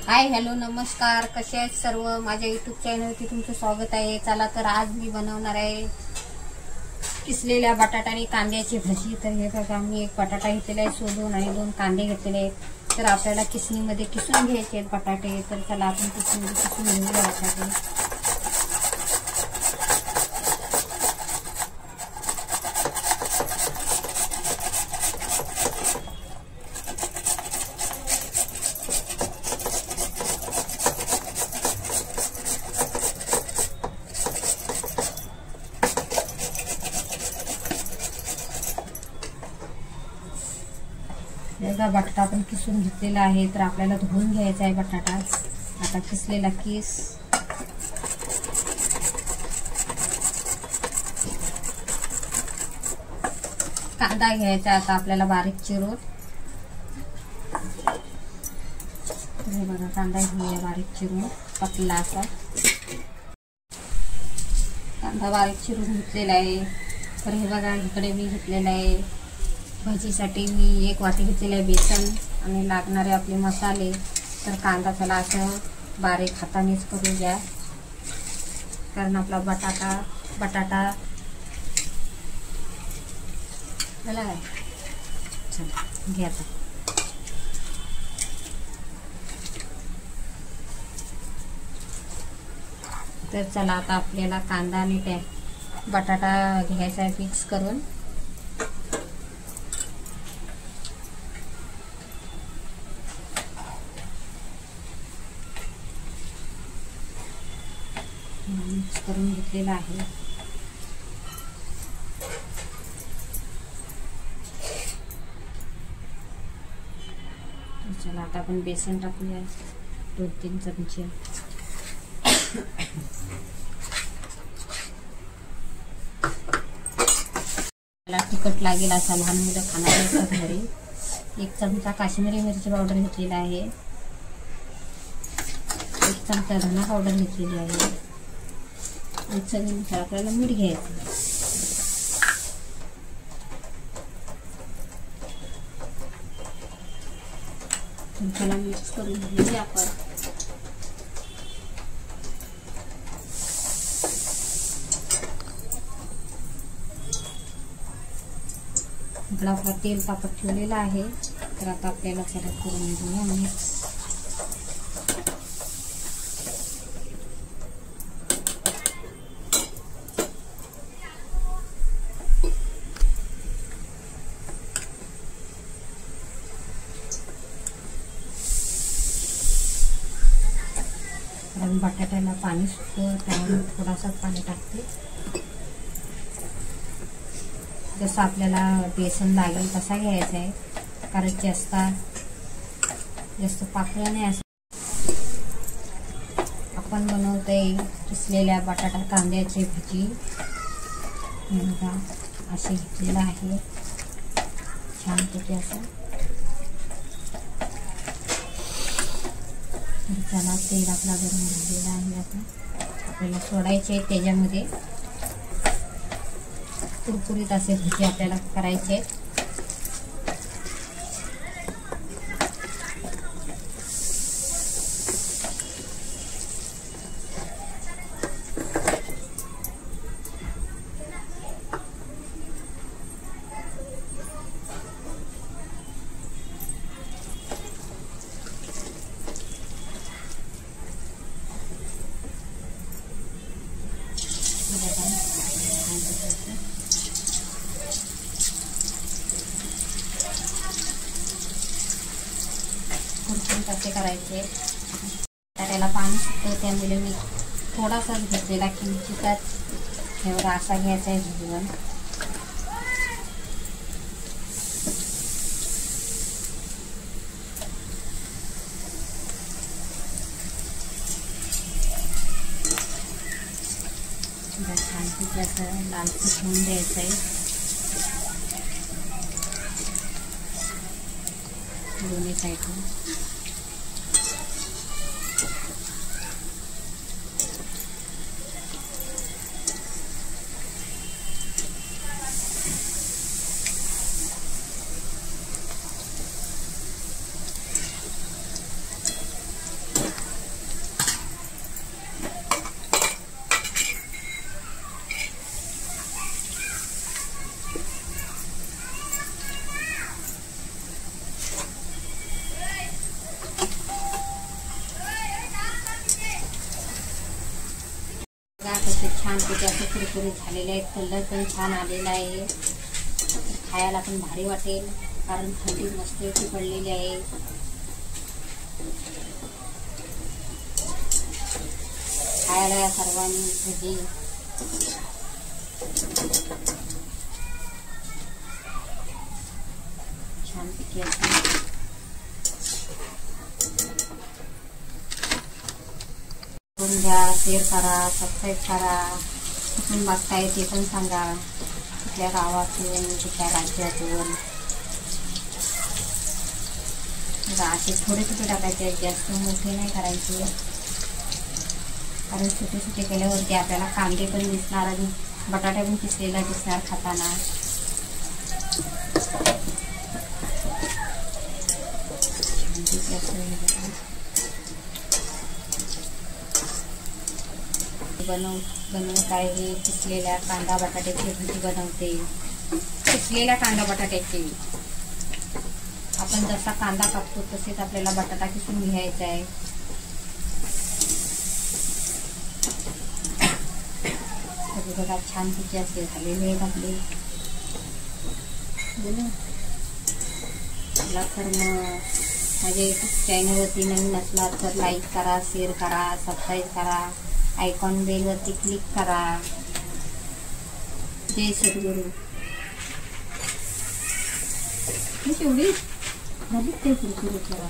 Hi hello नमस्कार, कसे आहेत सर्व. माझ्या यूट्यूब चॅनलवरती तुमचं स्वागत आहे. चला तर आज मी बनवणार आहे किसलेल्या बटाटा आणि कांद्याची भजी. तर हे बघा, मी एक बटाटा घेतलेला आहे सोलून आणि 2 कांदे घेतलेले आहेत. तर आपल्याला किसणीमध्ये किसून घ्यायचे आहेत बटाटे. तर चला आपण किसणीमध्ये किसून घेऊया बटाटे. बटाटा आपण किसून घेतलेला आहे. तर आपल्याला धुवून घ्यायचा आहे बटाटा. आता किसलेला किस कांदा घ्यायचा आता आपल्याला बारीक चिरून. हे बघा, कांदा घेऊया बारीक चिरून, पतला असा कांदा बारीक चिरून घेतलेला आहे. तर हे बघा, इकडे मी घेतलेला आहे भाजीसाठी मी 1 वाटी घेतलेलं आहे बेसन आणि लागणारे आपले मसाले. तर कांदा त्याला असं बारीक हातानेच करू द्या, कारण आपला बटाटा झाला आहे. चला घ्या आता. तर चला आता आपल्याला कांदा आणि बटाटा घ्यायचा आहे मिक्स करून. मिक्स करून घेतलेला आहे. चला आता आपण बेसन टाकूया 2-3 चमचे. त्याला तिखट लागेल असा लहान मुलं खाणारे असतात घरी. 1 चमचा काश्मीरी मिरची पावडर घेतलेला आहे. 1 चमचा धना पावडर घेतलेली आहे. चवीनुसार आपल्याला मीठ घ्यायचं. त्याला मिक्स करून घेऊया आपण. इकडं आपला तेल तापत ठेवलेला आहे. तर आता आपल्याला त्याला करून घेऊया मिक्स. बटाट्याला पाणी सुटतं, त्यामुळे थोडासा पाणी टाकते. जसं आपल्याला बेसन लागेल तसा घ्यायचा आहे, कारण जास्त पातळ नाही. असं आपण बनवतोय किसलेल्या बटाटा कांद्याची भजी. असे घेतलेलं आहे छानपैकी असं. चला, तेल आपला गरम झालेला आहे. आता आपल्याला सोडायचे आहे त्याच्यामध्ये. कुरकुरीत असे भजी आपल्याला करायचे आहेत. कुरकुरीत असे करायचे. त्याला पाणी सुटतं, त्यामुळे मी थोडासाच घेतलेला किंचितच एवढा असा घ्यायचा आहे भिजवून. छानपैकी असं लालसर होऊन द्यायचं आहे. दोन्ही साईडला छान त्याचे असे कुरकुरीत झालेले आहेत, कलर पण छान आलेला आहे. खायला पण भारी वाटेल कारण थंडी मस्त पडलेली आहे. खायला या सर्वांनी भजी छानपैकी असेल. घ्या, शेअर करा, सबस्क्राईब करा. कुठून बघताय ते पण सांगा, कुठल्या गावातून, कुठल्या राज्यातून. असे थोडे छोटे टाकायचे, जास्त मोठे नाही करायचे कारण छोटे छोटे केल्यावरती आपल्याला कांदे पण दिसणार आणि बटाटा पण किसलेला दिसणार खाताना. बनवत आहे किसलेल्या कांदा बटाट्याची भजी बनवते. किसलेल्या कांदा बटाट्याची आपण जसा कांदा कापतो तसेच आपल्याला बटाटा किसून घ्यायचा आहे. बघा छान पिके असे झालेले आहेत आपले. मला तर मग माझ्या यूट्यूब चॅनलवरती नवीन असला तर लाईक करा, शेअर करा, सबस्क्राईब करा, आयकॉन बेलवरती क्लिक करा. जय सद्गुरू. एवढी झाली ते कुरकुरीत करा.